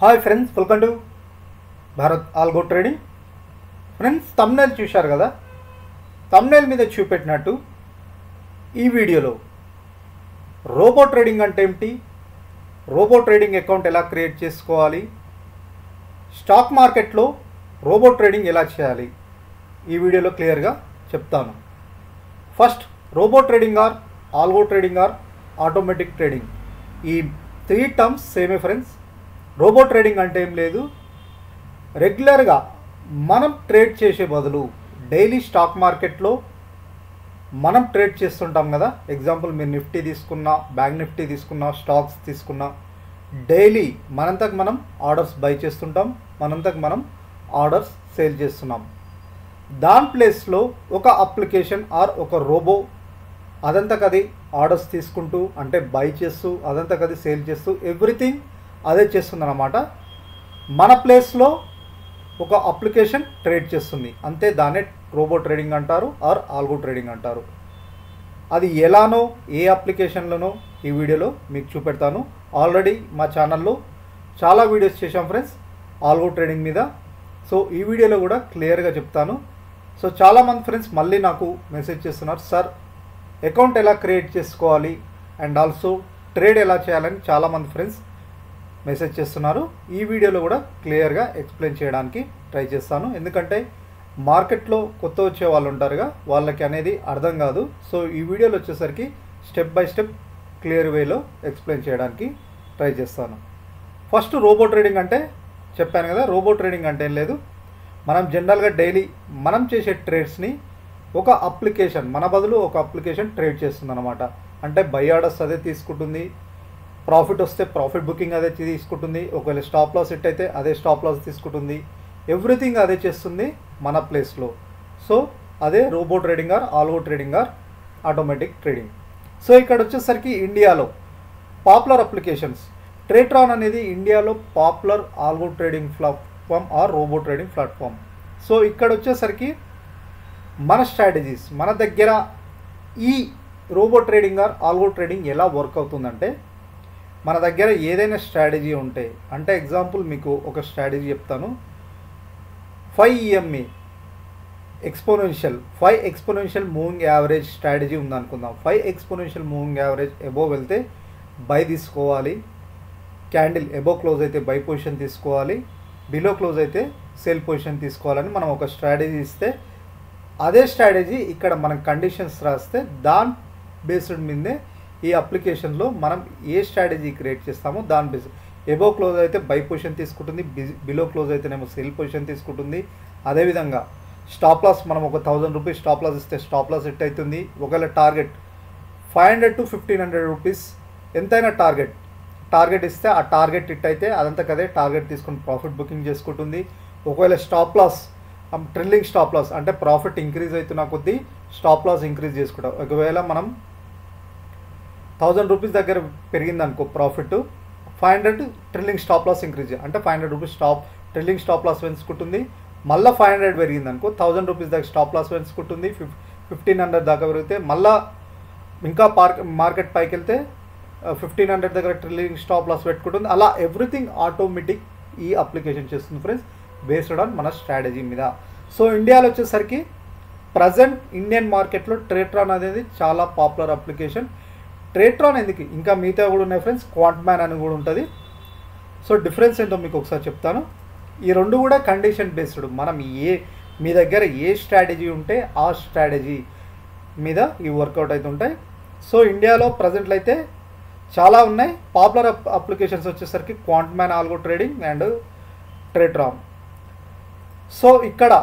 Hi friends, welcome to Bharat algo trading. Friends, thumbnail చూశారు కదా. Thumbnail మీద చూపెట్టినట్టు ఈ వీడియోలో రోబో ట్రేడింగ్ అంటే ఏమిటి, రోబో ట్రేడింగ్ అకౌంట్ ఎలా క్రియేట్ చేసుకోవాలి, స్టాక్ మార్కెట్లో రోబో ట్రేడింగ్ ఎలా చేయాలి, ఈ వీడియోలో క్లియర్గా చెప్తాను. First, robo trading or algo trading or automatic trading, ఈ 3 టర్మ్స్ సేమే ఫ్రెండ్స్. రోబో ట్రేడింగ్ అంటే ఏం లేదు, రెగ్యులర్గా మనం ట్రేడ్ చేసే బదులు డైలీ స్టాక్ మార్కెట్లో మనం ట్రేడ్ చేస్తుంటాం కదా. ఎగ్జాంపుల్, మీరు నిఫ్టీ తీసుకున్నా, బ్యాంక్ నిఫ్టీ తీసుకున్నా, స్టాక్స్ తీసుకున్నా, డైలీ మనంతకు మనం ఆర్డర్స్ బై చేస్తుంటాం, మనంతకు మనం ఆర్డర్స్ సేల్ చేస్తున్నాం. దాని ప్లేస్లో ఒక అప్లికేషన్ ఆర్ ఒక రోబో అదంతకది ఆర్డర్స్ తీసుకుంటూ, అంటే బై చేస్తూ, అదంతకది సేల్ చేస్తూ, ఎవ్రీథింగ్ అదే చేస్తుంది అన్నమాట. మన ప్లేస్లో ఒక అప్లికేషన్ ట్రేడ్ చేస్తుంది అంతే. దాన్నే రోబో ట్రేడింగ్ అంటారు ఆర్ ఆల్గో ట్రేడింగ్ అంటారు. అది ఎలానో, ఏ అప్లికేషన్లోనో ఈ వీడియోలో మీకు చూపెడతాను. ఆల్రెడీ మా ఛానల్లో చాలా వీడియోస్ చేశాం ఫ్రెండ్స్ ఆల్గో ట్రేడింగ్ మీద. సో ఈ వీడియోలో కూడా క్లియర్గా చెప్తాను. సో చాలామంది ఫ్రెండ్స్ మళ్ళీ నాకు మెసేజ్ చేస్తున్నారు, సార్ అకౌంట్ ఎలా క్రియేట్ చేసుకోవాలి అండ్ ఆల్సో ట్రేడ్ ఎలా చేయాలని చాలామంది ఫ్రెండ్స్ మెసేజ్ చేస్తున్నారు. ఈ వీడియోలో కూడా క్లియర్గా ఎక్స్ప్లెయిన్ చేయడానికి ట్రై చేస్తాను. ఎందుకంటే మార్కెట్లో కొత్త వచ్చే వాళ్ళు ఉంటారుగా, వాళ్ళకి అనేది అర్థం కాదు. సో ఈ వీడియోలో వచ్చేసరికి స్టెప్ బై స్టెప్ క్లియర్ వేలో ఎక్స్ప్లెయిన్ చేయడానికి ట్రై చేస్తాను. ఫస్ట్, రోబో ట్రేడింగ్ అంటే చెప్పాను కదా. రోబో ట్రేడింగ్ అంటే ఏం లేదు, మనం జనరల్గా డైలీ మనం చేసే ట్రేడ్స్ని ఒక అప్లికేషన్, మన బదులు ఒక అప్లికేషన్ ట్రేడ్ చేస్తుంది అనమాట. అంటే బై ఆర్డర్స్ అదే తీసుకుంటుంది, ప్రాఫిట్ వస్తే ప్రాఫిట్ బుకింగ్ అదే తీసుకుంటుంది, ఒకవేళ స్టాప్ లాస్ హిట్ అయితే అదే స్టాప్ లాస్ తీసుకుంటుంది, ఎవ్రీథింగ్ అదే చేస్తుంది మన ప్లేస్లో. సో అదే robo trading or algo trading or automatic trading. So ఇక్కడ వచ్చేసరికి ఇండియాలో పాపులర్ అప్లికేషన్స్, ట్రేట్రాన్ అనేది ఇండియాలో popular algo trading platform or robo trading platform. So ఇక్కడ వచ్చేసరికి మన స్ట్రాటజీస్, మన దగ్గర ఈ robo trading or algo trading ఎలా వర్క్ అవుతుందంటే, మన దగ్గర ఏదైనా స్ట్రాటజీ ఉంటే, అంటే ఎగ్జాంపుల్ మీకు ఒక స్ట్రాటజీ చెప్తాను. 5 EMA exponential moving average strategy ఉందనుకుందాం. 5 ఎక్స్పోనెన్షియల్ మూవింగ్ యావరేజ్ ఎబో వెళ్తే బై తీసుకోవాలి, క్యాండిల్ ఎబో క్లోజ్ అయితే బై పొజిషన్ తీసుకోవాలి, బిలో క్లోజ్ అయితే సేల్ పొజిషన్ తీసుకోవాలని మనం ఒక స్ట్రాటజీ ఇస్తే, అదే స్ట్రాటజీ ఇక్కడ మనం కండిషన్స్ రాస్తే దాని బేస్డ్ మీదే ఈ అప్లికేషన్లో మనం ఏ స్ట్రాటజీ క్రియేట్ చేస్తామో దాని బేస్, ఎబో క్లోజ్ అయితే బై పొజిషన్ తీసుకుంటుంది, బిలో క్లోజ్ అయితేనేమో సేల్ పొజిషన్ తీసుకుంటుంది. అదేవిధంగా స్టాప్ లాస్, మనం ఒక 1000 రూపీస్ స్టాప్ లాస్ ఇస్తే స్టాప్ లాస్ హిట్ అవుతుంది. ఒకవేళ టార్గెట్ 500 to 1500 రూపీస్ ఎంతైనా టార్గెట్ ఇస్తే ఆ టార్గెట్ హిట్ అయితే అదంతకదే టార్గెట్ తీసుకుని ప్రాఫిట్ బుకింగ్ చేసుకుంటుంది. ఒకవేళ stop loss, trailing stop loss అంటే ప్రాఫిట్ ఇంక్రీజ్ అవుతున్న కొద్దీ స్టాప్ లాస్ ఇంక్రీజ్ చేసుకుంటాం. ఒకవేళ మనం 1000 రూపీస్ దగ్గర పెరిగిందనుకో profit, 500 trailing stop loss increase, అంటే 500 రూపీస్ ట్రిల్లింగ్ స్టాప్ లాస్ పెంచుకుంటుంది. మళ్ళీ 500 పెరిగిందనుకో 1000 రూపీస్ దగ్గర స్టాప్ లాస్ పెంచుకుంటుంది. 1500 దాకా పెరిగితే మళ్ళీ ఇంకా మార్కెట్ పైకి వెళ్తే 1500 దగ్గర ట్రిల్లింగ్ స్టాప్ లాస్ పెట్టుకుంటుంది. అలా ఎవ్రీథింగ్ ఆటోమేటిక్ ఈ అప్లికేషన్ చేస్తుంది ఫ్రెండ్స్, బేస్డ్ ఆన్ మన స్ట్రాటజీ మీద. సో ఇండియాలో వచ్చేసరికి ప్రజెంట్ ఇండియన్ మార్కెట్లో ట్రేట్రాన్ అనేది చాలా పాపులర్ అప్లికేషన్. ట్రేట్రాన్ ఎందుకు, ఇంకా మిగతా కూడా ఉన్నాయి ఫ్రెండ్స్, క్వాంట్మ్యాన్ అని కూడా ఉంటుంది. సో డిఫరెన్స్ ఏంటో మీకు ఒకసారి చెప్తాను. ఈ రెండు కూడా కండిషన్ బేస్డ్, మనం మీ దగ్గర ఏ స్ట్రాటజీ ఉంటే ఆ స్ట్రాటజీ మీద ఈ వర్కౌట్ అయితే ఉంటాయి. సో ఇండియాలో ప్రజెంట్లో అయితే చాలా ఉన్నాయి. పాపులర్ అప్లికేషన్స్ వచ్చేసరికి Quantman algo trading and Tradetron. So ఇక్కడ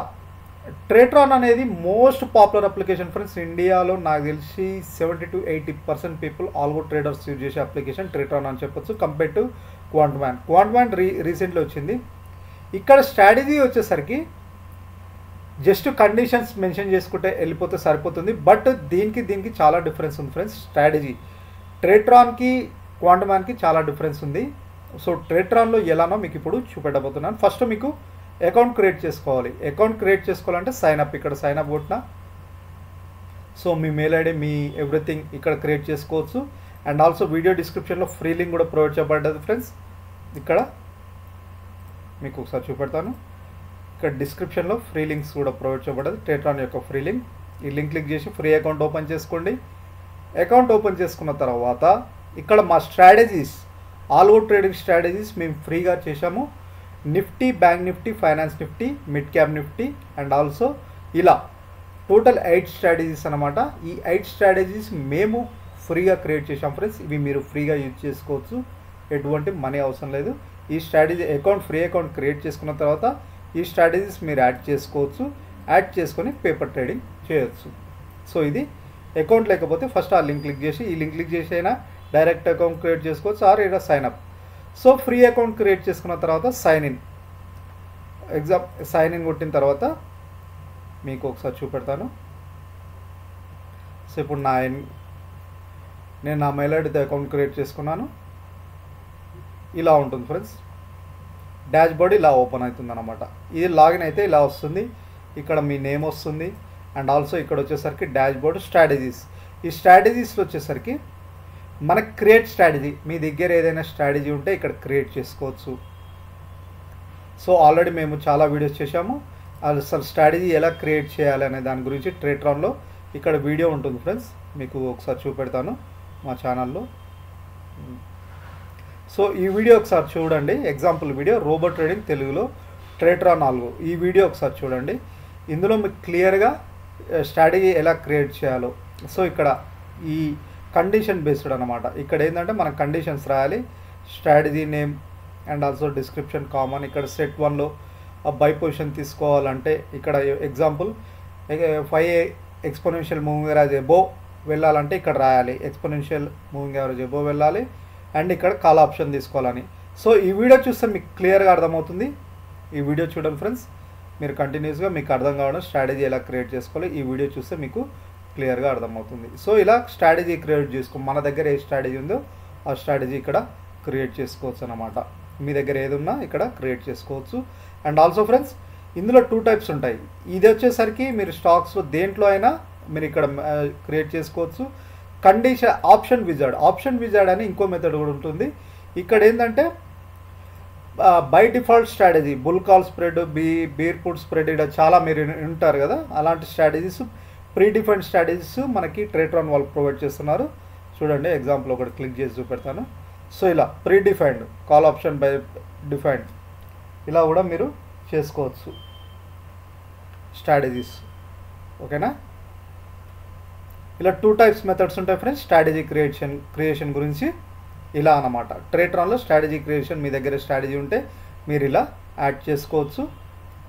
ట్రేట్రాన్ అనేది మోస్ట్ పాపులర్ అప్లికేషన్ ఫ్రెండ్స్. ఇండియాలో నాకు తెలిసి 70 to 80% people algo traders use చేసే అప్లికేషన్ ట్రేట్రాన్ అని చెప్పొచ్చు, కంపేర్ టు క్వాంట్మ్యాన్ రీసెంట్లీ వచ్చింది. ఇక్కడ స్ట్రాటజీ వచ్చేసరికి జస్ట్ కండిషన్స్ మెన్షన్ చేసుకుంటే వెళ్ళిపోతే సరిపోతుంది. బట్ దీనికి చాలా డిఫరెన్స్ ఉంది ఫ్రెండ్స్. స్ట్రాటజీ ట్రేట్రాన్కి క్వాంట్మ్యాన్కి చాలా డిఫరెన్స్ ఉంది. సో ట్రేట్రాన్లో ఎలానో మీకు ఇప్పుడు చూపెట్టబోతున్నాను. ఫస్ట్ మీకు అకౌంట్ క్రియేట్ చేసుకోవాలి. అకౌంట్ క్రియేట్ చేసుకోవాలంటే సైన్అప్, ఇక్కడ సైన్అప్ కొట్టిన సో మీ మెయిల్ ఐడి, మీ ఎవ్రీథింగ్ ఇక్కడ క్రియేట్ చేసుకోవచ్చు. అండ్ ఆల్సో వీడియో డిస్క్రిప్షన్లో ఫ్రీ లింక్ కూడా ప్రొవైడ్ చేయబడ్డది ఫ్రెండ్స్. ఇక్కడ మీకు ఒకసారి చూపెడతాను. ఇక్కడ డిస్క్రిప్షన్లో ఫ్రీ లింక్స్ కూడా ప్రొవైడ్ చేయబడ్డది, ట్రేట్రాన్ యొక్క ఫ్రీ లింక్. ఈ లింక్ క్లిక్ చేసి ఫ్రీ అకౌంట్ ఓపెన్ చేసుకోండి. అకౌంట్ ఓపెన్ చేసుకున్న తర్వాత ఇక్కడ మా స్ట్రాటజీస్, ఆల్గో ట్రేడింగ్ స్ట్రాటజీస్ మేము ఫ్రీగా చేశాము. Nifty, bank Nifty, finance Nifty, mid cap Nifty and also ఇలా టోటల్ 8 స్ట్రాటజీస్ అనమాట. ఈ 8 స్ట్రాటజీస్ మేము ఫ్రీగా క్రియేట్ చేసాం ఫ్రెండ్స్. ఇవి మీరు ఫ్రీగా యూజ్ చేసుకోవచ్చు, ఎటువంటి మనీ అవసరం లేదు. ఈ strategy account, free account create చేసుకున్న తర్వాత ఈ స్ట్రాటజీస్ మీరు యాడ్ చేసుకోవచ్చు. యాడ్ చేసుకొని పేపర్ ట్రేడింగ్ చేయొచ్చు. సో ఇది అకౌంట్ లేకపోతే ఫస్ట్ ఆ లింక్ క్లిక్ చేసి, ఈ లింక్ క్లిక్ చేసి అయినా డైరెక్ట్ అకౌంట్ క్రియేట్ చేసుకోవచ్చు, ఆర్ ఇలా sign up. So free account create చేసుకున్న తర్వాత సైన్ ఇన్ కొట్టిన తర్వాత మీకు ఒకసారి చూపెడతాను. సో ఇప్పుడు నేను నా మెయిల్ ఐడితో అకౌంట్ క్రియేట్ చేసుకున్నాను. ఇలా ఉంటుంది ఫ్రెండ్స్, డాష్ బోర్డ్ ఇలా ఓపెన్ అవుతుంది అనమాట. ఇది లాగిన్ అయితే ఇలా వస్తుంది. ఇక్కడ మీ నేమ్ వస్తుంది అండ్ ఆల్సో ఇక్కడ వచ్చేసరికి డాష్ బోర్డ్ స్ట్రాటజీస్. ఈ స్ట్రాటజీస్లో వచ్చేసరికి మనకు క్రియేట్ స్ట్రాటజీ, మీ దగ్గర ఏదైనా స్ట్రాటజీ ఉంటే ఇక్కడ క్రియేట్ చేసుకోవచ్చు. సో ఆల్రెడీ మేము చాలా వీడియోస్ చేశాము, అసలు స్ట్రాటజీ ఎలా క్రియేట్ చేయాలి అనే దాని గురించి ట్రేట్రాన్లో ఇక్కడ వీడియో ఉంటుంది ఫ్రెండ్స్, మీకు ఒకసారి చూపెడతాను మా ఛానల్లో. సో ఈ వీడియో ఒకసారి చూడండి, ఎగ్జాంపుల్ వీడియో రోబో ట్రేడింగ్ తెలుగులో ట్రేట్రాన్ ఆల్గో. ఈ వీడియో ఒకసారి చూడండి, ఇందులో మీకు క్లియర్గా స్ట్రాటజీ ఎలా క్రియేట్ చేయాలో. సో ఇక్కడ ఈ కండిషన్ బేస్డ్ అనమాట. ఇక్కడ ఏంటంటే మన కండిషన్స్ రాయాలి, strategy name and also description common. ఇక్కడ సెట్ 1లో బై పొజిషన్ తీసుకోవాలంటే ఇక్కడ example 5 exponential moving average above వెళ్ళాలంటే ఇక్కడ రాయాలి, ఎక్స్పోనెన్షియల్ మూవింగ్ యావరేజ్ ఎబో వెళ్ళాలి అండ్ ఇక్కడ కాల్ ఆప్షన్ తీసుకోవాలని. సో ఈ వీడియో చూస్తే మీకు క్లియర్గా అర్థమవుతుంది. ఈ వీడియో చూడండి ఫ్రెండ్స్, మీరు కంటిన్యూస్గా మీకు అర్థం కావడం స్ట్రాటజీ ఎలా క్రియేట్ చేసుకోవాలి, ఈ వీడియో చూస్తే మీకు క్లియర్గా అర్థమవుతుంది. సో ఇలా స్ట్రాటజీ క్రియేట్ చేసుకో, మన దగ్గర ఏ స్ట్రాటజీ ఉందో ఆ స్ట్రాటజీ ఇక్కడ క్రియేట్ చేసుకోవచ్చు అనమాట. మీ దగ్గర ఏది ఉన్నా ఇక్కడ క్రియేట్ చేసుకోవచ్చు. అండ్ ఆల్సో ఫ్రెండ్స్, ఇందులో 2 టైప్స్ ఉంటాయి. ఇది వచ్చేసరికి మీరు స్టాక్స్లో దేంట్లో అయినా మీరు ఇక్కడ క్రియేట్ చేసుకోవచ్చు. కండిషన్ ఆప్షన్ విజార్డ్ అని ఇంకో మెథడ్ కూడా ఉంటుంది. ఇక్కడ ఏంటంటే by default strategy, bull call spread, beer put spread, ఇక్కడ చాలా మీరు ఉంటారు కదా, అలాంటి స్ట్రాటజీస్, ప్రీ డిఫైన్డ్ స్ట్రాటజీస్ మనకి ట్రేట్రాన్ వాళ్ళు ప్రొవైడ్ చేస్తున్నారు. చూడండి ఎగ్జాంపుల్ ఒకటి క్లిక్ చేసి చూపెడతాను. సో ఇలా pre defined, call option by defined, ఇలా కూడా మీరు చేసుకోవచ్చు స్ట్రాటజీస్. ఓకేనా, ఇలా 2 టైప్స్ మెథడ్స్ ఉంటాయి ఫ్రెండ్స్ స్ట్రాటజీ క్రియేషన్ గురించి. ఇలా అన్నమాట, ట్రేట్రాన్లో స్ట్రాటజీ క్రియేషన్, మీ దగ్గర స్ట్రాటజీ ఉంటే మీరు ఇలా యాడ్ చేసుకోవచ్చు,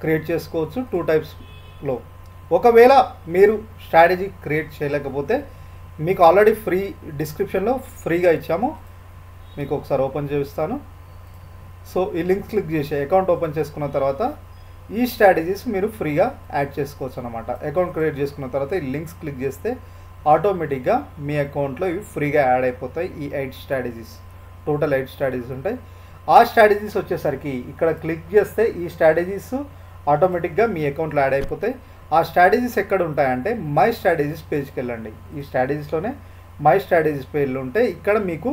క్రియేట్ చేసుకోవచ్చు 2 టైప్స్లో. ఒకవేళ మీరు స్ట్రాటజీ క్రియేట్ చేయలేకపోతే మీకు ఆల్రెడీ ఫ్రీ డిస్క్రిప్షన్లో ఫ్రీగా ఇచ్చాము, మీకు ఒకసారి ఓపెన్ చేస్తాను. సో ఈ లింక్ క్లిక్ చేసి అకౌంట్ ఓపెన్ చేసుకున్న తర్వాత ఈ స్ట్రాటజీస్ మీరు ఫ్రీగా యాడ్ చేసుకోవచ్చు అనమాట. అకౌంట్ క్రియేట్ చేసుకున్న తర్వాత ఈ లింక్స్ క్లిక్ చేస్తే ఆటోమేటిక్గా మీ అకౌంట్లో ఇవి ఫ్రీగా యాడ్ అయిపోతాయి. ఈ 8 స్ట్రాటజీస్, టోటల్ 8 స్ట్రాటజీస్ ఉంటాయి. ఆ స్ట్రాటజీస్ వచ్చేసరికి ఇక్కడ క్లిక్ చేస్తే ఈ స్ట్రాటజీస్ ఆటోమేటిక్గా మీ అకౌంట్లో యాడ్ అయిపోతాయి. ఆ స్ట్రాటజీస్ ఎక్కడ ఉంటాయంటే మై స్ట్రాటజీస్ పేజ్కి వెళ్ళండి. ఈ స్ట్రాటజీస్లోనే మై స్ట్రాటజీస్ పేజ్లు ఉంటాయి, ఇక్కడ మీకు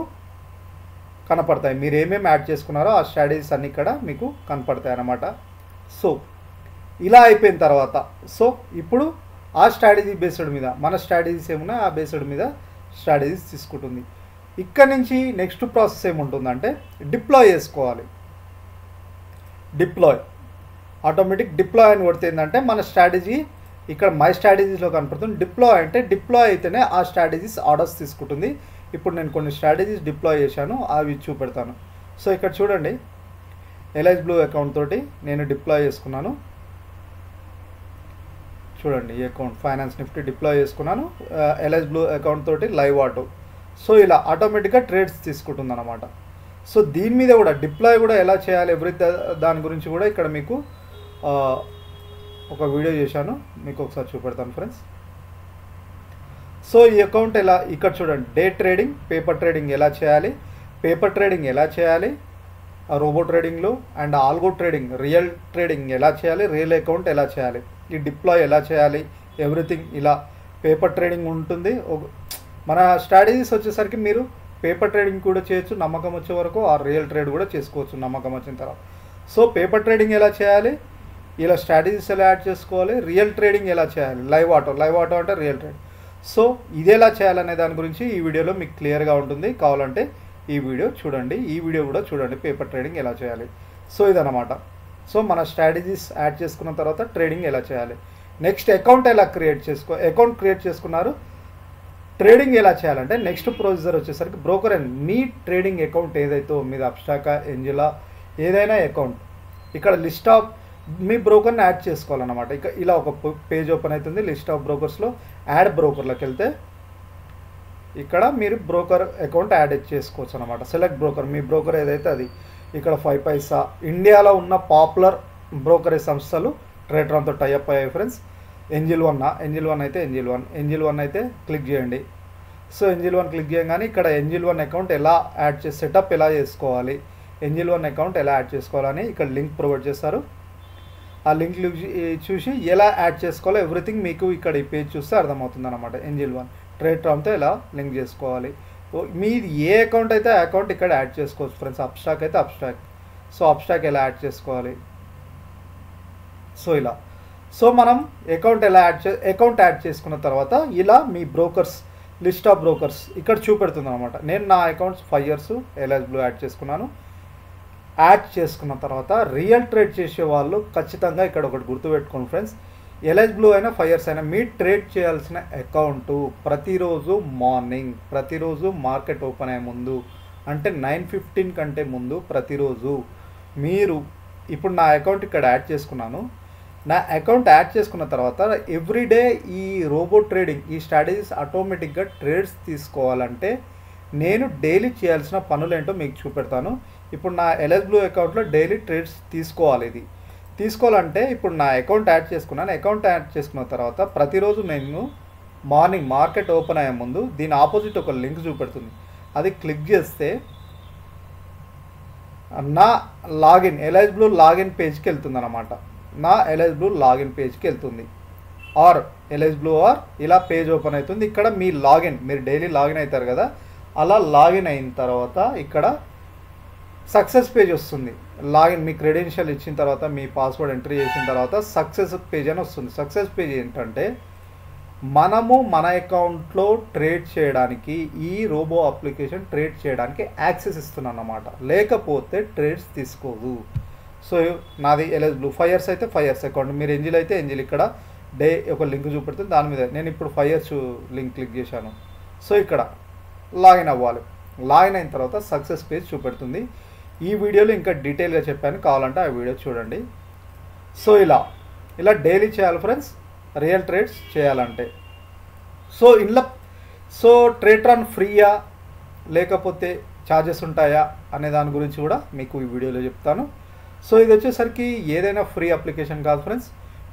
కనపడతాయి. మీరు ఏమేమి యాడ్ చేసుకున్నారో ఆ స్ట్రాటజీస్ అన్నీ ఇక్కడ మీకు కనపడతాయి అన్నమాట. సో ఇలా అయిపోయిన తర్వాత, సో ఇప్పుడు ఆ స్ట్రాటజీ బేస్డ్ మీద మన స్ట్రాటజీస్ ఏమున్నాయి ఆ బేస్డ్ మీద స్ట్రాటజీస్ తీసుకుంటుంది. ఇక్కడ నుంచి నెక్స్ట్ ప్రాసెస్ ఏముంటుందంటే డిప్లాయ్ చేసుకోవాలి. ఆటోమేటిక్ డిప్లాయ్ అని కొడితే ఏంటంటే మన స్ట్రాటజీ ఇక్కడ మై స్ట్రాటజీస్లో కనపడుతుంది. డిప్లాయ్ అంటే డిప్లాయ్ అయితేనే ఆ స్ట్రాటజీస్ ఆర్డర్స్ తీసుకుంటుంది. ఇప్పుడు నేను కొన్ని స్ట్రాటజీస్ డిప్లాయ్ చేశాను, అవి చూపెడతాను. సో ఇక్కడ చూడండి, ఎల్ఐస్ బ్లూ అకౌంట్ తోటి నేను డిప్లాయ్ చేసుకున్నాను. చూడండి ఈ అకౌంట్ ఫైనాన్స్ నిఫ్టీ డిప్లాయ్ చేసుకున్నాను, ఎల్ఐస్ బ్లూ అకౌంట్ తోటి లైవ్ ఆటో. సో ఇలా ఆటోమేటిక్గా ట్రేడ్స్ తీసుకుంటుంది అనమాట. సో దీని మీద కూడా డిప్లాయ్ కూడా ఎలా చేయాలి దాని గురించి కూడా ఇక్కడ మీకు ఒక వీడియో చేశాను, మీకు ఒకసారి చూపెడతాను ఫ్రెండ్స్. సో ఈ అకౌంట్ ఎలా, ఇక్కడ చూడండి డే ట్రేడింగ్, పేపర్ ట్రేడింగ్ ఎలా చేయాలి, పేపర్ ట్రేడింగ్ ఎలా చేయాలి రోబో ట్రేడింగ్లో, and algo trading, real trading ఎలా చేయాలి, రియల్ అకౌంట్ ఎలా చేయాలి, ఈ డిప్లాయ్ ఎలా చేయాలి, ఎవ్రీథింగ్ ఇలా పేపర్ ట్రేడింగ్ ఉంటుంది. మన స్ట్రాటజీస్ వచ్చేసరికి మీరు పేపర్ ట్రేడింగ్ కూడా చేయొచ్చు నమ్మకం వచ్చే వరకు, ఆ రియల్ ట్రేడ్ కూడా చేసుకోవచ్చు నమ్మకం వచ్చిన తర్వాత. సో పేపర్ ట్రేడింగ్ ఎలా చేయాలి, ఇలా స్ట్రాటజీస్ ఎలా యాడ్ చేసుకోవాలి, రియల్ ట్రేడింగ్ ఎలా చేయాలి, లైవ్ ఆటో అంటే రియల్ ట్రేడ్. సో ఇది ఎలా చేయాలనే దాని గురించి ఈ వీడియోలో మీకు క్లియర్గా ఉంటుంది. కావాలంటే ఈ వీడియో చూడండి, ఈ వీడియో కూడా చూడండి, పేపర్ ట్రేడింగ్ ఎలా చేయాలి. సో ఇదన్నమాట. సో మన స్ట్రాటజీస్ యాడ్ చేసుకున్న తర్వాత ట్రేడింగ్ ఎలా చేయాలి, నెక్స్ట్ అకౌంట్ ఎలా అకౌంట్ క్రియేట్ చేసుకున్నారు, ట్రేడింగ్ ఎలా చేయాలంటే నెక్స్ట్ ప్రొసీజర్ వచ్చేసరికి broker and me trading account ఏదైతే మీద అబ్స్టాకా, ఏంజెలా ఏదైనా అకౌంట్ ఇక్కడ లిస్ట్ ఆఫ్ మీ బ్రోకర్ని యాడ్ చేసుకోవాలన్నమాట. ఇక ఇలా ఒక పేజ్ ఓపెన్ అవుతుంది. లిస్ట్ ఆఫ్ బ్రోకర్స్లో యాడ్ బ్రోకర్లోకి వెళ్తే ఇక్కడ మీరు బ్రోకర్ అకౌంట్ యాడ్ చేసుకోవచ్చు అనమాట. సెలెక్ట్ బ్రోకర్, మీ బ్రోకర్ ఏదైతే అది. ఇక్కడ 5 పైసా ఇండియాలో ఉన్న పాపులర్ బ్రోకరేజ్ సంస్థలు ట్రేట్రాన్తో టైఅప్ అయ్యాయి ఫ్రెండ్స్. ఏంజిల్ వన్ అయితే క్లిక్ చేయండి. సో ఏంజిల్ వన్ క్లిక్ చేయగానే ఇక్కడ ఏంజిల్ వన్ అకౌంట్ ఎలా సెటప్ ఎలా చేసుకోవాలి, ఏంజిల్ వన్ అకౌంట్ ఎలా యాడ్ చేసుకోవాలని ఇక్కడ లింక్ ప్రొవైడ్ చేస్తారు. ఆ లింక్ చూసి ఎలా యాడ్ చేసుకోవాలో ఎవ్రీథింగ్ మీకు ఇక్కడ ఈ పేజ్ చూస్తే అర్థమవుతుంది అనమాట. ఏంజిల్ వన్ ట్రేట్రాన్తో ఎలా లింక్ చేసుకోవాలి, మీది ఏ అకౌంట్ అయితే ఆ అకౌంట్ ఇక్కడ యాడ్ చేసుకోవచ్చు ఫ్రెండ్స్. అబ్స్టాక్ అయితే అబ్స్టాక్. సో అబ్స్టాక్ ఎలా యాడ్ చేసుకోవాలి, సో ఇలా. సో మనం అకౌంట్ యాడ్ చేసుకున్న తర్వాత ఇలా మీ బ్రోకర్స్ లిస్ట్ ఆఫ్ బ్రోకర్స్ ఇక్కడ చూపెడుతుంది అనమాట. నేను నా అకౌంట్స్ 5 years ఎల్ఐఎస్ యాడ్ చేసుకున్నాను. యాడ్ చేసుకున్న తర్వాత రియల్ ట్రేడ్ చేసే వాళ్ళు ఖచ్చితంగా ఇక్కడ ఒకటి గుర్తుపెట్టుకోండి ఫ్రెండ్స్. ఎల్ఐఎస్ బ్లూ అయినా 5 years అయినా మీ ట్రేడ్ చేయాల్సిన అకౌంటు ప్రతిరోజు మార్కెట్ ఓపెన్ అయ్యే ముందు అంటే 9:15 కంటే ముందు ప్రతిరోజు మీరు ఇప్పుడు నా అకౌంట్ ఇక్కడ యాడ్ చేసుకున్నాను. నా అకౌంట్ యాడ్ చేసుకున్న తర్వాత ఎవ్రీడే ఈ రోబో ట్రేడింగ్ ఈ స్ట్రాటజీస్ ఆటోమేటిక్గా ట్రేడ్స్ తీసుకోవాలంటే నేను డైలీ చేయాల్సిన పనులు ఏంటో మీకు చూపెడతాను. ఇప్పుడు నా ఎల్ఐఎస్ బ్లూ అకౌంట్లో డైలీ ట్రేడ్స్ తీసుకోవాలి. ఇది తీసుకోవాలంటే ఇప్పుడు నా అకౌంట్ యాడ్ చేసుకున్నాను. అకౌంట్ యాడ్ చేసుకున్న తర్వాత ప్రతిరోజు నేను మార్నింగ్ మార్కెట్ ఓపెన్ అయ్యే ముందు దీని ఆపోజిట్ ఒక లింక్ చూపెడుతుంది. అది క్లిక్ చేస్తే నా ఎల్ఐఎస్ బ్లూ లాగిన్ పేజ్కి వెళ్తుంది అనమాట. నా ఎల్ఐఎస్ బ్లూ లాగిన్ పేజ్కి వెళ్తుంది. ఎల్ఐఎస్ బ్లూ ఇలా పేజ్ ఓపెన్ అవుతుంది. ఇక్కడ మీ మీరు డైలీ లాగిన్ అవుతారు కదా, అలా లాగిన్ అయిన తర్వాత ఇక్కడ సక్సెస్ పేజ్ వస్తుంది. మీ క్రెడెన్షియల్ ఇచ్చిన తర్వాత మీ పాస్వర్డ్ ఎంట్రీ చేసిన తర్వాత సక్సెస్ పేజ్ అని వస్తుంది. సక్సెస్ పేజ్ ఏంటంటే మనము మన అకౌంట్లో ట్రేడ్ చేయడానికి ఈ రోబో అప్లికేషన్ ట్రేడ్ చేయడానికి యాక్సెస్ ఇస్తున్నాను అన్నమాట. లేకపోతే ట్రేడ్స్ తీసుకోదు. సో నాది ఎల్ఐఎస్ బ్లూ 5 years అయితే 5 years అకౌంట్. మీరు ఏంజిల్ అయితే ఏంజిల్ ఇక్కడ ఒక లింక్ చూపెడుతుంది. దాని మీద నేను ఇప్పుడు 5 years లింక్ క్లిక్ చేశాను. సో ఇక్కడ లాగిన్ అవ్వాలి. లాగిన్ అయిన తర్వాత సక్సెస్ పేజ్ చూపెడుతుంది. ఈ వీడియోలో ఇంకా డీటెయిల్గా చెప్పాను, కావాలంటే ఆ వీడియో చూడండి. సో ఇలా డైలీ చేయాలి ఫ్రెండ్స్ రియల్ ట్రేడ్స్ చేయాలంటే. సో ట్రేట్రాన్ ఫ్రీయా లేకపోతే ఛార్జెస్ ఉంటాయా అనే దాని గురించి కూడా మీకు ఈ వీడియోలో చెప్తాను. సో ఇది వచ్చేసరికి ఏదైనా ఫ్రీ అప్లికేషన్ కాదు ఫ్రెండ్స్.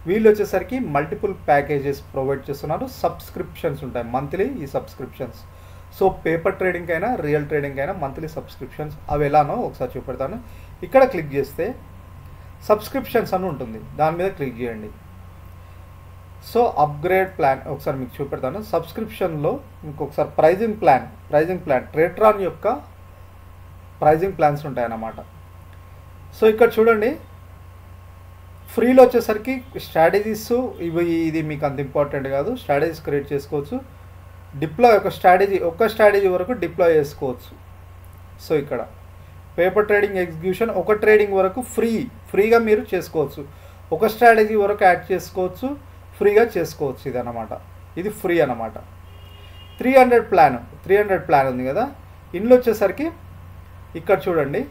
వీళ్ళు వచ్చేసరికి మల్టిపుల్ ప్యాకేజెస్ ప్రొవైడ్ చేస్తున్నారు. సబ్స్క్రిప్షన్స్ ఉంటాయి మంత్లీ. ఈ సబ్స్క్రిప్షన్స్ సో పేపర్ ట్రేడింగ్ అయినా రియల్ ట్రేడింగ్ అయినా మంత్లీ సబ్స్క్రిప్షన్స్ అవి ఎలానో ఒకసారి చూపెడతాను. ఇక్కడ క్లిక్ చేస్తే సబ్స్క్రిప్షన్స్ అని ఉంటుంది, దాని మీద క్లిక్ చేయండి. సో అప్గ్రేడ్ ప్లాన్ ఒకసారి మీకు చూపెడతాను. సబ్స్క్రిప్షన్లో ఇంకొకసారి ప్రైజింగ్ ప్లాన్ ట్రేట్రాన్ యొక్క ప్రైజింగ్ ప్లాన్స్ ఉంటాయన్నమాట. సో ఇక్కడ చూడండి, ఫ్రీలో వచ్చేసరికి స్ట్రాటజీస్ ఇది మీకు అంత ఇంపార్టెంట్ కాదు. స్ట్రాటజీస్ క్రియేట్ చేసుకోవచ్చు. ఒక స్ట్రాటజీ వరకు డిప్లాయ్ చేసుకోవచ్చు. సో ఇక్కడ పేపర్ ట్రేడింగ్ ఎగ్జిక్యూషన్ ఒక ట్రేడింగ్ వరకు ఫ్రీగా మీరు చేసుకోవచ్చు. ఒక స్ట్రాటజీ వరకు యాడ్ చేసుకోవచ్చు, ఫ్రీగా చేసుకోవచ్చు. ఇది అన్నమాట, ఇది ఫ్రీ అన్నమాట. 300 ప్లాన్ ఉంది కదా, ఇందులో వచ్చేసరికి ఇక్కడ చూడండి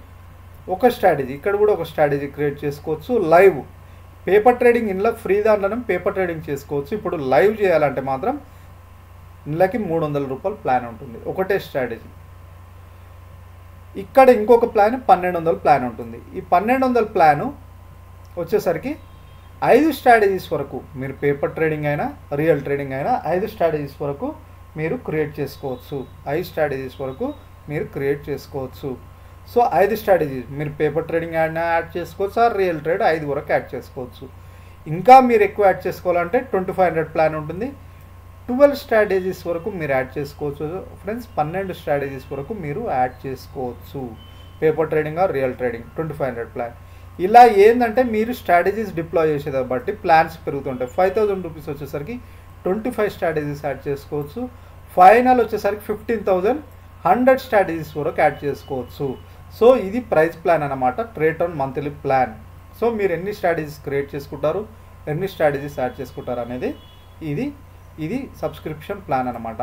ఒక స్ట్రాటజీ, ఇక్కడ కూడా ఒక స్ట్రాటజీ క్రియేట్ చేసుకోవచ్చు. లైవ్ పేపర్ ట్రేడింగ్ ఇందులో ఫ్రీ దాంట్లోనే పేపర్ ట్రేడింగ్ చేసుకోవచ్చు. ఇప్పుడు లైవ్ చేయాలంటే మాత్రం నెలకి 300 రూపాయలు ప్లాన్ ఉంటుంది, ఒకటే స్ట్రాటజీ. ఇక్కడ ఇంకొక ప్లాన్ 1200 ప్లాన్ ఉంటుంది. ఈ 1200 ప్లాను వచ్చేసరికి 5 స్ట్రాటజీస్ వరకు మీరు పేపర్ ట్రేడింగ్ అయినా రియల్ ట్రేడింగ్ అయినా 5 స్ట్రాటజీస్ వరకు మీరు క్రియేట్ చేసుకోవచ్చు. 5 స్ట్రాటజీస్ వరకు మీరు క్రియేట్ చేసుకోవచ్చు. సో 5 స్ట్రాటజీస్ మీరు పేపర్ ట్రేడింగ్ యాడ్ చేసుకోవచ్చు, ఆ రియల్ ట్రేడ్ 5 వరకు యాడ్ చేసుకోవచ్చు. ఇంకా మీరు ఎక్కువ యాడ్ చేసుకోవాలంటే 2500 ప్లాన్ ఉంటుంది. 12 స్ట్రాటజీస్ వరకు మీరు యాడ్ చేసుకోవచ్చు ఫ్రెండ్స్. 12 స్ట్రాటజీస్ వరకు మీరు యాడ్ చేసుకోవచ్చు paper trading are real trading. 2500 plan. ఇలా ఏంటంటే మీరు స్ట్రాటజీస్ డిప్లాయ్ చేసేదాన్ని బట్టి ప్లాన్స్ పెరుగుతుంటాయి. 5000 రూపీస్ వచ్చేసరికి 25 స్ట్రాటజీస్ యాడ్ చేసుకోవచ్చు. ఫైనల్ వచ్చేసరికి 15,000 100 స్ట్రాటజీస్ వరకు యాడ్ చేసుకోవచ్చు. సో ఇది ప్రైస్ ప్లాన్ అనమాట, ట్రేట్రాన్ మంత్లీ ప్లాన్. సో మీరు ఎన్ని స్ట్రాటజీస్ క్రియేట్ చేసుకుంటారు, ఎన్ని స్ట్రాటజీస్ యాడ్ చేసుకుంటారు అనేది ఇది సబ్స్క్రిప్షన్ ప్లాన్ అనమాట.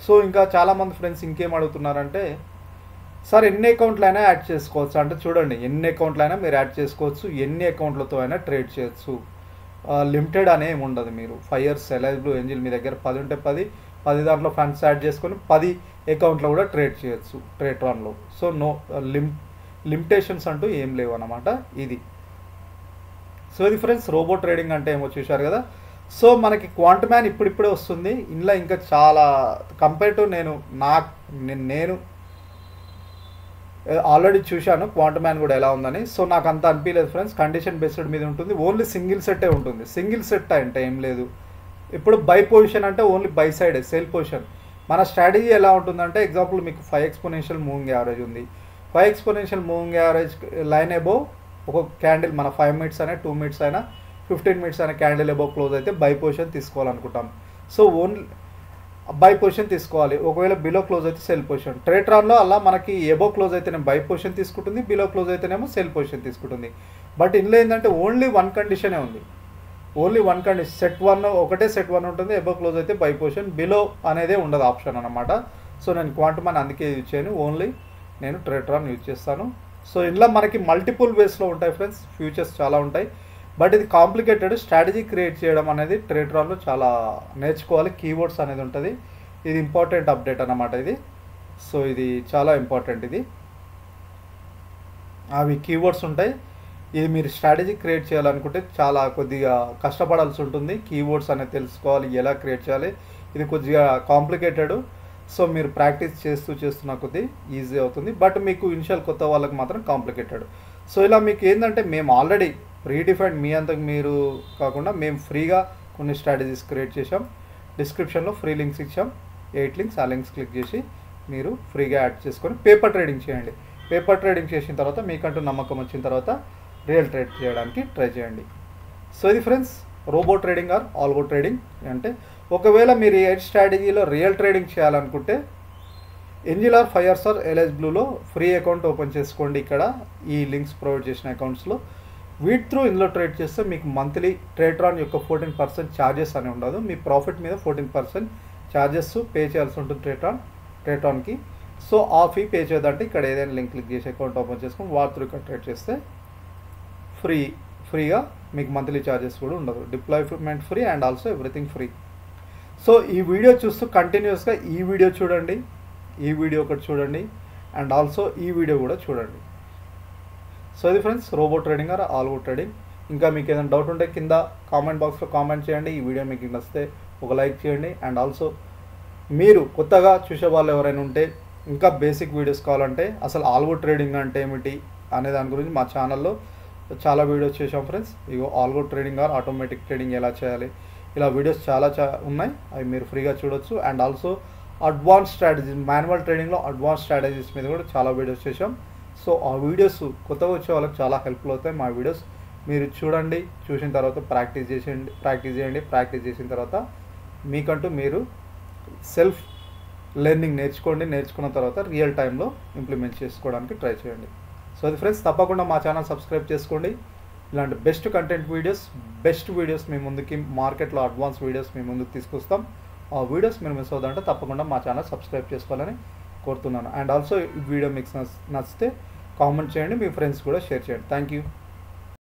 సో ఇంకా చాలామంది ఫ్రెండ్స్ ఇంకేం అడుగుతున్నారంటే, సార్ ఎన్ని అకౌంట్లైనా యాడ్ చేసుకోవచ్చు అంటే, చూడండి ఎన్ని అకౌంట్లైనా మీరు యాడ్ చేసుకోవచ్చు, ఎన్ని అకౌంట్లతో అయినా ట్రేడ్ చేయొచ్చు. లిమిటెడ్ అనే ఏమి ఉండదు. మీరు 5 years ఎలిజిబుల్ ఏంజిల్ మీ దగ్గర 10 ఉంటే 10 దాంట్లో ఫండ్స్ యాడ్ చేసుకొని 10 అకౌంట్లో కూడా ట్రేడ్ చేయొచ్చు ట్రేట్రాన్లో. సో నో లిమిటేషన్స్ అంటూ ఏం లేవు అన్నమాట ఇది. సో ఇది ఫ్రెండ్స్ రోబో ట్రేడింగ్ అంటే ఏమో చూశారు కదా. సో మనకి క్వాంటమ్యాన్ ఇప్పుడిప్పుడే వస్తుంది. ఇందులో ఇంకా చాలా కంపేర్ టు నేను ఆల్రెడీ చూశాను క్వాంటమ్యాన్ కూడా ఎలా ఉందని. సో నాకు అంత అనిపించలేదు ఫ్రెండ్స్. కండిషన్ బేస్డ్ మీద ఉంటుంది, ఓన్లీ సింగిల్ సెట్టే ఉంటుంది. సింగిల్ సెట్ అంటే ఏం లేదు. ఇప్పుడు బై పొజిషన్ అంటే only by side sale position. మన స్ట్రాటజీ ఎలా ఉంటుందంటే, ఎగ్జాంపుల్ మీకు 5 exponential మూవింగ్ యావరేజ్ ఉంది. 5 exponential moving average line above ఒక క్యాండిల్ మన 5 minutes అయినా 2 minutes అయినా 15 minutes అయినా క్యాండిల్ అబోవ్ క్లోజ్ అయితే బై పొజిషన్ తీసుకోవాలనుకుంటాం. సో ఓన్లీ బై పొజిషన్ తీసుకోవాలి. ఒకవేళ బిలో క్లోజ్ అయితే సెల్ పొజిషన్. ట్రేట్రాన్లో అలా మనకి ఎబో క్లోజ్ అయితేనే బై పొజిషన్ తీసుకుంటుంది, బిలో క్లోజ్ అయితేనేమో సెల్ పొజిషన్ తీసుకుంటుంది. బట్ ఇందులో ఏంటంటే ఓన్లీ వన్ కండిషనే ఉంది. Only one condition, set one ఉంటుంది. ఎబో క్లోజ్ అయితే బై పొజిషన్, బిలో అనేదే ఉండదు ఆప్షన్ అనమాట. సో నేను క్వాంటమ్యాన్ అందుకే యూజ్ చేయను, ఓన్లీ నేను ట్రేట్రాన్ యూజ్ చేస్తాను. సో ఇందులో మనకి మల్టిపుల్ వేస్లో ఉంటాయి ఫ్రెండ్స్, ఫ్యూచర్స్ చాలా ఉంటాయి. బట్ ఇది కాంప్లికేటెడ్. స్ట్రాటజీ క్రియేట్ చేయడం అనేది ట్రేట్రాన్లో చాలా నేర్చుకోవాలి. కీవర్డ్స్ అనేది ఉంటుంది. ఇది ఇంపార్టెంట్ అప్డేట్ అన్నమాట ఇది. సో ఇది చాలా ఇంపార్టెంట్. ఇది అవి కీవర్డ్స్ ఉంటాయి. ఇది మీరు స్ట్రాటజీ క్రియేట్ చేయాలనుకుంటే చాలా కొద్దిగా కష్టపడాల్సి ఉంటుంది. కీవర్డ్స్ అనేది తెలుసుకోవాలి, ఎలా క్రియేట్ చేయాలి. ఇది కొద్దిగా కాంప్లికేటెడ్. సో మీరు ప్రాక్టీస్ చేస్తున్న కొద్దీ ఈజీ అవుతుంది. బట్ మీకు ఇనిషియల్ కొత్త వాళ్ళకి మాత్రం కాంప్లికేటెడ్. సో ఇలా మీకు ఏంటంటే మేము ఆల్రెడీ ప్రీడిఫైన్డ్ మీ అంతకు మీరు కాకుండా మేము ఫ్రీగా కొన్ని స్ట్రాటజీస్ క్రియేట్ చేసాం. డిస్క్రిప్షన్లో ఫ్రీ లింక్స్ ఇచ్చాం, 8 links. ఆ లింక్స్ క్లిక్ చేసి మీరు ఫ్రీగా యాడ్ చేసుకొని పేపర్ ట్రేడింగ్ చేయండి. పేపర్ ట్రేడింగ్ చేసిన తర్వాత మీకంటూ నమ్మకం వచ్చిన తర్వాత రియల్ ట్రేడ్ చేయడానికి ట్రై చేయండి. సో ఇది friends robo trading or algo trading అంటే, ఒకవేళ మీరు ఏ స్ట్రాటజీలో రియల్ ట్రేడింగ్ చేయాలనుకుంటే ఏంజిల్ ఆర్ 5 years ఎలిజిబుల్లో ఫ్రీ అకౌంట్ ఓపెన్ చేసుకోండి. ఇక్కడ ఈ లింక్స్ ప్రొవైడ్ చేసిన అకౌంట్స్లో వీటి త్రూ ఇందులో ట్రేడ్ చేస్తే మీకు మంత్లీ ట్రేట్రాన్ యొక్క 14% ఛార్జెస్ అని ఉండదు. మీ ప్రాఫిట్ మీద 14% ఛార్జెస్ పే చేయాల్సి ఉంటుంది ట్రేట్రాన్కి. సో ఆ ఫీ పే చేయదంటే ఇక్కడ ఏదైనా లింక్ క్లిక్ చేసి అకౌంట్ ఓపెన్ చేసుకొని వాటి త్రూ ఇక్కడ ట్రేడ్ చేస్తే ఫ్రీగా మీకు మంత్లీ ఛార్జెస్ కూడా ఉండదు. Deployment free and also everything free. So ఈ వీడియో చూస్తూ కంటిన్యూస్గా ఈ వీడియో చూడండి, ఈ వీడియో ఒకటి చూడండి, అండ్ ఆల్సో ఈ వీడియో కూడా చూడండి. సో ఇది friends robo trading or algo trading. ఇంకా మీకు ఏదైనా డౌట్ ఉంటే కింద కామెంట్ బాక్స్లో కామెంట్ చేయండి. ఈ వీడియో మీకు నచ్చితే ఒక లైక్ చేయండి. అండ్ ఆల్సో మీరు కొత్తగా చూసే వాళ్ళు ఎవరైనా ఉంటే, ఇంకా బేసిక్ వీడియోస్ కావాలంటే అసలు ఆల్గో ట్రేడింగ్ అంటే ఏమిటి అనే దాని గురించి మా ఛానల్లో చాలా వీడియోస్ చేసాం friends. Ego algo trading or automatic trading ఎలా చేయాలి, ఇలా వీడియోస్ చాలా ఉన్నాయి. అవి మీరు ఫ్రీగా చూడొచ్చు. And also advance strategies, manual ట్రేడింగ్లో అడ్వాన్స్ స్ట్రాటజీస్ మీద కూడా చాలా వీడియోస్ చేసాం. సో ఆ వీడియోస్ కొత్తగా వచ్చే వాళ్ళకి చాలా హెల్ప్ఫుల్ అవుతాయి. మా వీడియోస్ మీరు చూడండి, చూసిన తర్వాత ప్రాక్టీస్ చేయండి. ప్రాక్టీస్ చేసిన తర్వాత మీకంటూ మీరు సెల్ఫ్ లెర్నింగ్ నేర్చుకున్న తర్వాత రియల్ టైంలో ఇంప్లిమెంట్ చేసుకోవడానికి ట్రై చేయండి. సో అది ఫ్రెండ్స్, తప్పకుండా మా ఛానల్ సబ్స్క్రైబ్ చేసుకోండి. ఇలాంటి బెస్ట్ కంటెంట్ వీడియోస్ మీ ముందుకి, మార్కెట్లో అడ్వాన్స్ వీడియోస్ మీ ముందుకు తీసుకొస్తాం. ఆ వీడియోస్ మీరు మిస్ అవుతుందంటే తప్పకుండా మా ఛానల్ సబ్స్క్రైబ్ చేసుకోవాలని కోరుతున్నాను. అండ్ ఆల్సో ఈ వీడియో మీకు నచ్చితే కామెంట్ చేయండి, మీ ఫ్రెండ్స్ కూడా షేర్ చేయండి. Thank you.